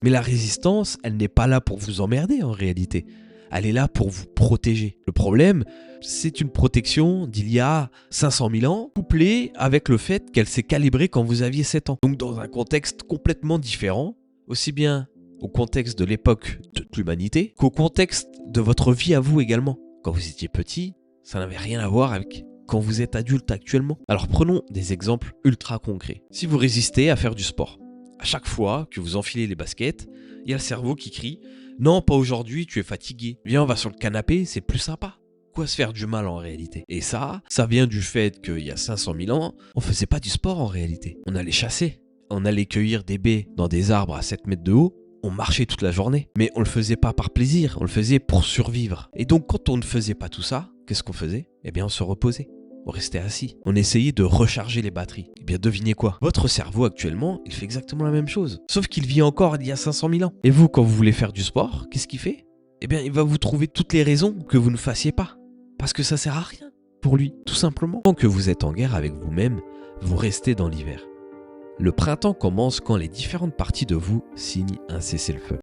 Mais la résistance, elle n'est pas là pour vous emmerder en réalité. Elle est là pour vous protéger. Le problème, c'est une protection d'il y a 500 000 ans, couplée avec le fait qu'elle s'est calibrée quand vous aviez 7 ans. Donc dans un contexte complètement différent, aussi bien au contexte de l'époque de l'humanité qu'au contexte de votre vie à vous également. Quand vous étiez petit, ça n'avait rien à voir avec quand vous êtes adulte actuellement. Alors prenons des exemples ultra concrets. Si vous résistez à faire du sport, à chaque fois que vous enfilez les baskets, il y a le cerveau qui crie « Non, pas aujourd'hui, tu es fatigué. Viens, on va sur le canapé, c'est plus sympa. » Quoi se faire du mal en réalité? Et ça vient du fait qu'il y a 500 000 ans, on faisait pas du sport en réalité. On allait chasser, on allait cueillir des baies dans des arbres à 7 mètres de haut, on marchait toute la journée. Mais on le faisait pas par plaisir, on le faisait pour survivre. Et donc quand on ne faisait pas tout ça, qu'est-ce qu'on faisait? Eh bien on se reposait. On restait assis. On essayait de recharger les batteries. Eh bien devinez quoi? Votre cerveau actuellement, il fait exactement la même chose. Sauf qu'il vit encore il y a 500 000 ans. Et vous, quand vous voulez faire du sport, qu'est-ce qu'il fait? Eh bien il va vous trouver toutes les raisons que vous ne fassiez pas. Parce que ça sert à rien pour lui, tout simplement. Tant que vous êtes en guerre avec vous-même, vous restez dans l'hiver. Le printemps commence quand les différentes parties de vous signent un cessez-le-feu.